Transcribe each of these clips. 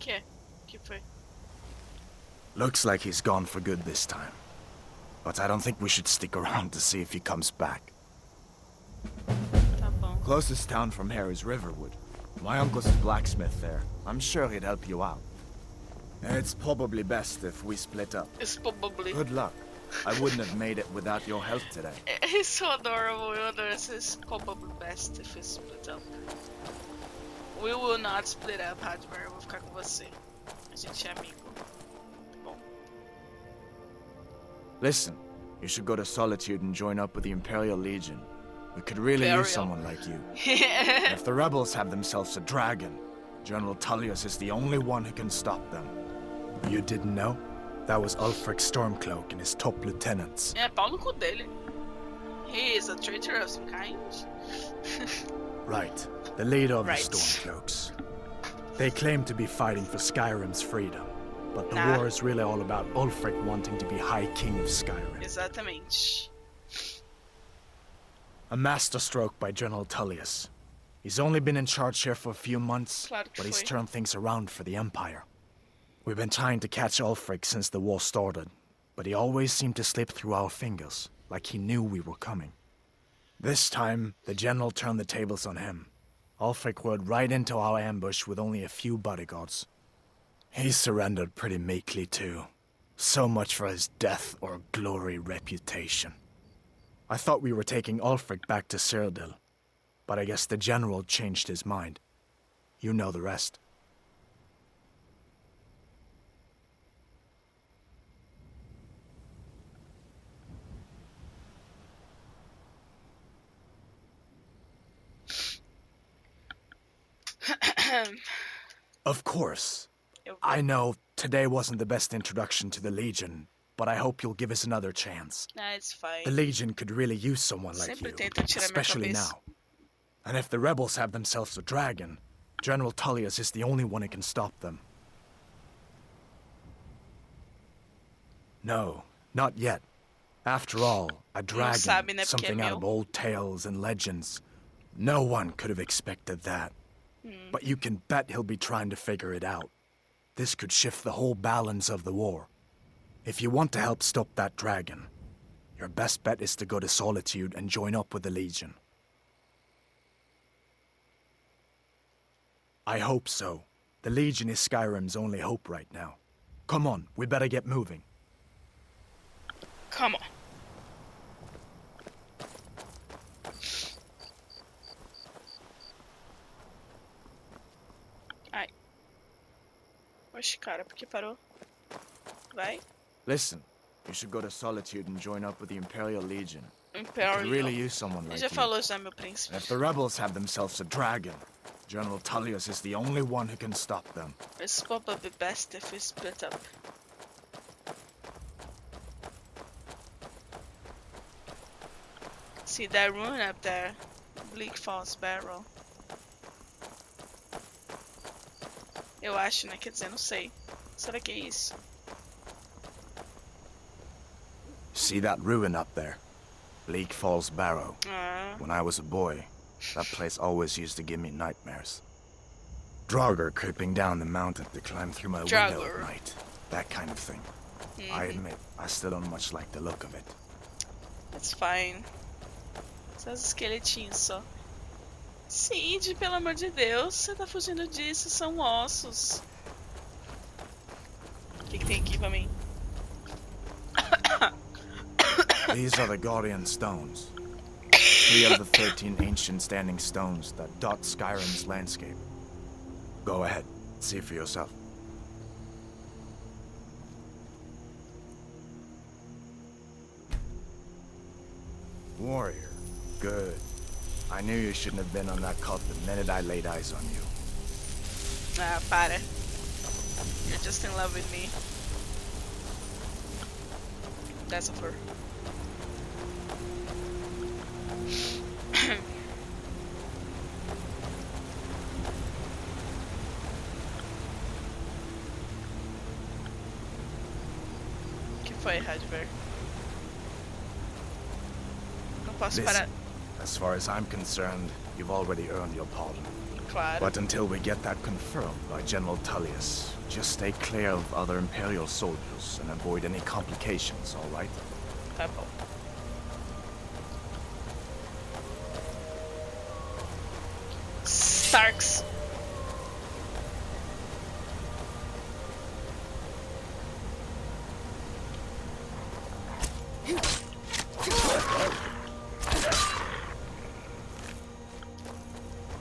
Que é? Que foi? Looks like he's gone for good this time. But I don't think we should stick around to see if he comes back. Tá bom. Closest town from here is Riverwood. My uncle's a blacksmith there. I'm sure he'd help you out. It's probably best if we split up. It's probably. Good luck. I wouldn't have made it without your help today. It's so adorable. Eu adoro esses probably best if we split up. We will not split up, Hadmer. Eu vou ficar com você. A gente é amigo. Bom. Listen, you should go to Solitude and join up with the Imperial Legion. We could really use someone like you. If the rebels have themselves a dragon, General Tullius is the only one who can stop them. You didn't know? That was Ulfric's Stormcloak and his top lieutenants. É, pau no cu dele. He is a traitor of some kind. Right. The leader of the Stormcloaks. They claim to be fighting for Skyrim's freedom. But the war is really all about Ulfric wanting to be High King of Skyrim. Exatamente. A masterstroke by General Tullius. He's only been in charge here for a few months, but he's turned things around for the Empire. We've been trying to catch Ulfric since the war started, but he always seemed to slip through our fingers, like he knew we were coming. This time, the general turned the tables on him. Ulfric rode right into our ambush with only a few bodyguards. He surrendered pretty meekly too. So much for his death or glory reputation. I thought we were taking Ulfric back to Cyrodiil, but I guess the general changed his mind. You know the rest. Of course. I know today wasn't the best introduction to the Legion, but I hope you'll give us another chance. Nah, it's fine. The Legion could really use someone like you, especially now. And if the rebels have themselves a dragon, General Tullius is the only one who can stop them. No, not yet. After all, a dragon, something out of old tales and legends. No one could have expected that. But you can bet he'll be trying to figure it out. This could shift the whole balance of the war. If you want to help stop that dragon, your best bet is to go to Solitude and join up with the Legion. I hope so. The Legion is Skyrim's only hope right now. Come on, we better get moving. Come on. Ai. Oxe, cara, por que parou? Vai. Listen, you should go to Solitude and join up with the Imperial Legion. Imperial. Could really use someone like já you. falou já, meu príncipe. If the rebels have themselves a dragon, General Tullius is the only one who can stop them. It's probably best if we split up. See that ruin up there? Bleak Falls Barrel. Eu acho, né? Quer dizer, não sei. Será que é isso? See that ruin up there? Bleak Falls Barrow. When I was a boy, that place always used to give me nightmares. Draugr creeping down the mountain to climb through my window at night. That kind of thing. I admit, I still don't much like the look of it. It's fine. Só os esqueletinhos só. Cid, pelo amor de Deus, você tá fugindo disso, são ossos. O que tem aqui pra mim? These are the Guardian Stones. 3 of the 13 ancient standing stones that dot Skyrim's landscape. Go ahead, see for yourself. Warrior. Good. I knew you shouldn't have been on that cult the minute I laid eyes on you. Ah, para. You're just in love with me. That's a fur. Que foi, Radver? Não posso parar. As far as I'm concerned, you've already earned your pardon. Claro. But until we get that confirmed by General Tullius, just stay clear of other Imperial soldiers and avoid any complications, all right? Tá bom. Starks.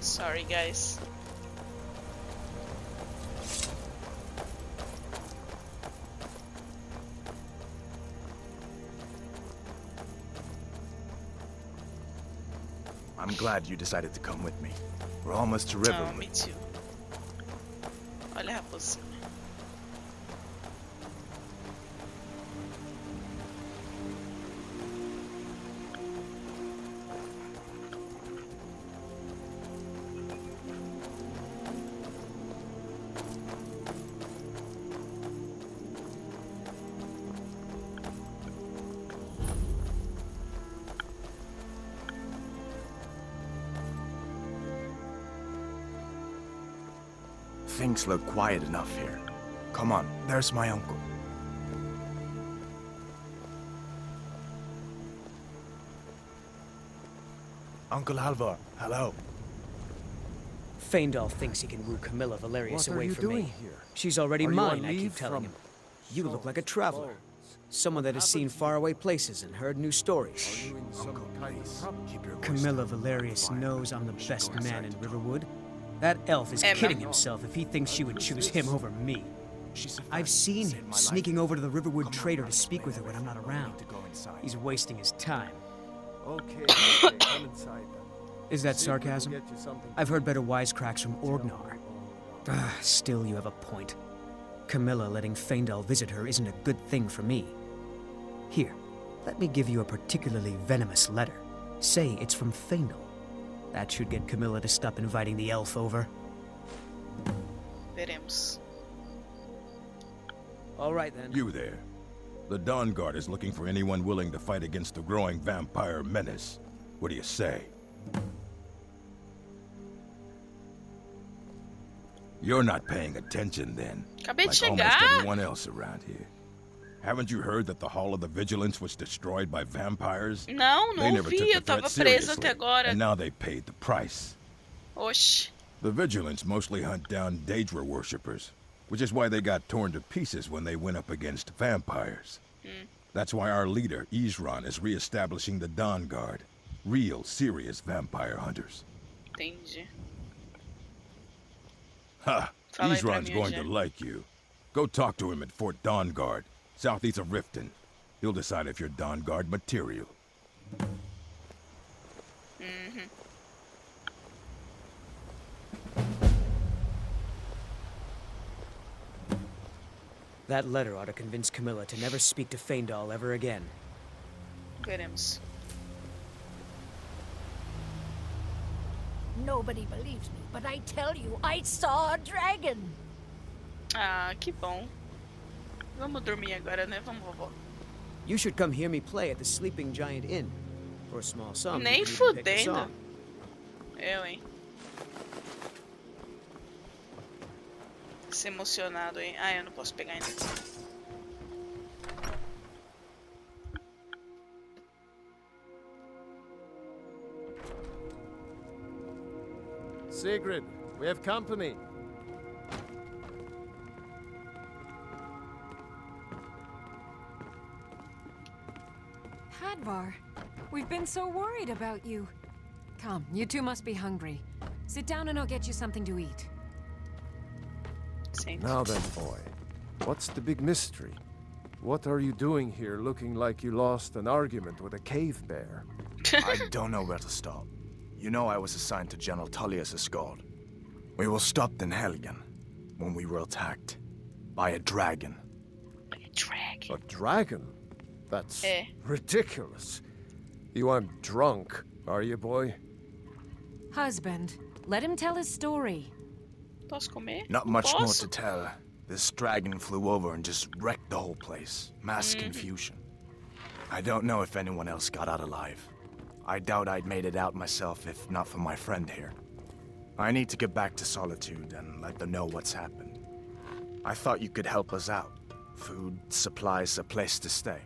Sorry, guys. I'm glad you decided to come with me. We're almost to Oh, Riverwood. me too. Olha a raposinha. Things look quiet enough here. Come on, there's my uncle. Uncle Halvor, hello. Feindal thinks he can woo Camilla Valerius What are away you from doing me. here? She's already Are you on mine, I keep leave telling from- him. You look like a traveler. Someone that has seen faraway places and heard new stories. You in some kind of trouble? Keep your voice Camilla down. Valerius Quiet. knows I'm the We should best go man inside in to talk. Riverwood. That elf is Emma. kidding himself if he thinks she would choose him over me. She's a I've friend. seen Saved him my life. sneaking over to the Riverwood Come on, trader I'll to speak with her when I'm explain not everything. around. We need to go inside. He's wasting his time. Okay, come inside then. Is that Sigrid will sarcasm? get you something to I've heard eat. better wisecracks from Orgnar. Still, you have a point. Camilla letting Feindal visit her isn't a good thing for me. Here, let me give you a particularly venomous letter. Say it's from Feindal. That should get Camilla to stop inviting the elf over. Veremos. All right, then. You there. The Dawn Guard is looking for anyone willing to fight against the growing vampire menace. What do you say? You're not paying attention then. Acabei de Like almost chegar. everyone else around here. Haven't you heard that the Hall of the Vigilance was destroyed by vampires? Não, They não never took vi. the Eu tava threat presa seriously, até agora. and now they paid the price. Oxi. The Vigilance mostly hunt down Daedra worshippers, which is why they got torn to pieces when they went up against vampires. That's why our leader, Isran, is re-establishing the Dawn Guard. Real, serious vampire hunters. Entendi. Ha! Fala aí pra Isran's mim, going to Eugênio. like you. Go talk to him at Fort Dawn Guard, southeast of Riften. He'll decide if you're Dawn Guard material. That letter ought to convince Camilla to never speak to Feindal ever again. Veremos. Nobody believes me, but I tell you, I saw a dragon. Ah, que bom. Vamos dormir agora, né? Vamos, vovó. You should come hear me play at the Sleeping Giant Inn. For a small sum. Nem you can even pick a fudendo. song. Eu, hein? Esse emocionado, hein? Ah, eu não posso pegar ainda. Sigrid, we have company. Hadvar, we've been so worried about you. Come, you two must be hungry. Sit down and I'll get you something to eat. Sempre. Now then, boy, what's the big mystery? What are you doing here looking like you lost an argument with a cave bear? I don't know where to start. You know I was assigned to General Tullius' guard. We were stopped in Helgen when we were attacked by a dragon. Drag. A dragon? That's Eh. ridiculous. You aren't drunk, are you, boy? Husband, let him tell his story. Posso comer? Not Não much more posso? to tell. This dragon flew over and just wrecked the whole place. Mass confusion. I don't know if anyone else got out alive. I doubt I'd made it out myself if not for my friend here. I need to get back to Solitude and let them know what's happened. I thought you could help us out. Food, supplies, a place to stay.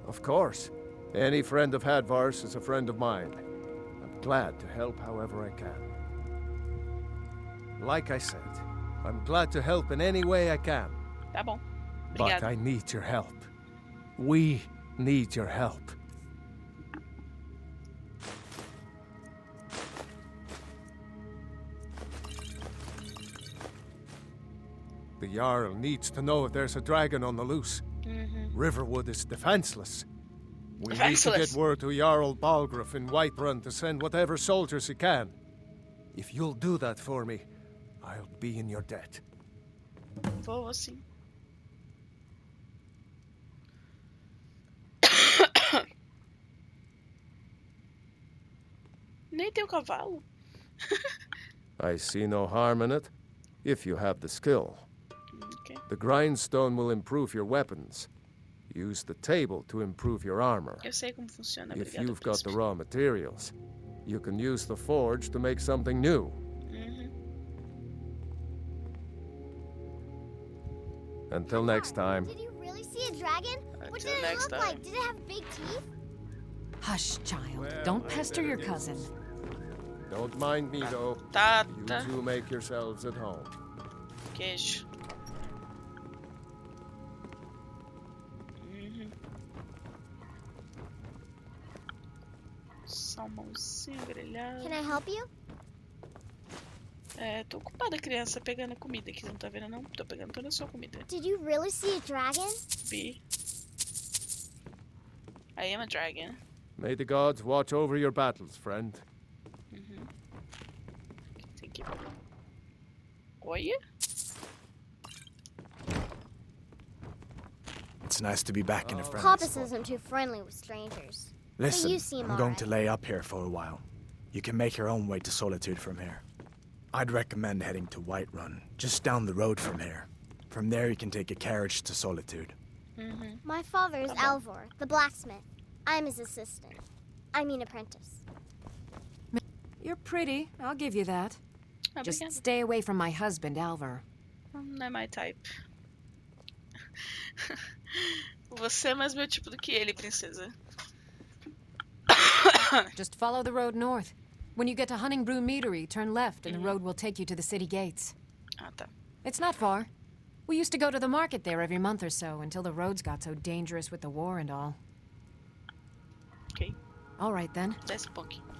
Of course. Any friend of Hadvar's is a friend of mine. I'm glad to help however I can. Like I said, I'm glad to help in any way I can. Tá bom. But Obrigada. I need your help. We need your help. The Jarl needs to know if there's a dragon on the loose. Riverwood is defenseless. We need to get word to Jarl Balgruuf in Whiterun to send whatever soldiers he can. If you'll do that for me, I'll be in your debt. Vou sim. Nem tem o cavalo. I see no harm in it, if you have the skill. Okay. The grindstone will improve your weapons. Use the table to improve your armor. Eu sei como funciona. If Obrigada, you've got the príncipe. raw materials, you can use the forge to make something new. Until next time. Did you really see a dragon? What did Until it next look time. like? Did it have big teeth? Hush, child. Well, Don't I pester bet your it is. cousin. Don't mind me, though. Tá, You tá. two make yourselves at home. Queijo. Salmãozinho grelhado. Can I help you? É, tô ocupada, criança, pegando comida aqui. Você não tá vendo, não? Tô pegando toda a sua comida. Did you really see a dragon? B. I am a dragon. May the gods watch over your battles, friend. Tem que... Olha. It's nice to be back in a friendly Papa spot. says I'm too friendly with strangers. Listen, you seem I'm going to alright. lay up here for a while. You can make your own way to Solitude from here. I'd recommend heading to Whiterun, just down the road from here. From there you can take a carriage to Solitude. My father is Alvor, the blacksmith. I'm his assistant. I mean apprentice. You're pretty, I'll give you that. Just Obrigada. stay away from my husband, Alvar. Não é my type. Você é mais meu tipo do que ele, princesa. Just follow the road north. When you get to Honningbrew Meadery, turn left and the road will take you to the city gates. Ah, tá. It's not far. We used to go to the market there every month or so until the roads got so dangerous with the war and all. Ok. All right then. Desce um pouquinho.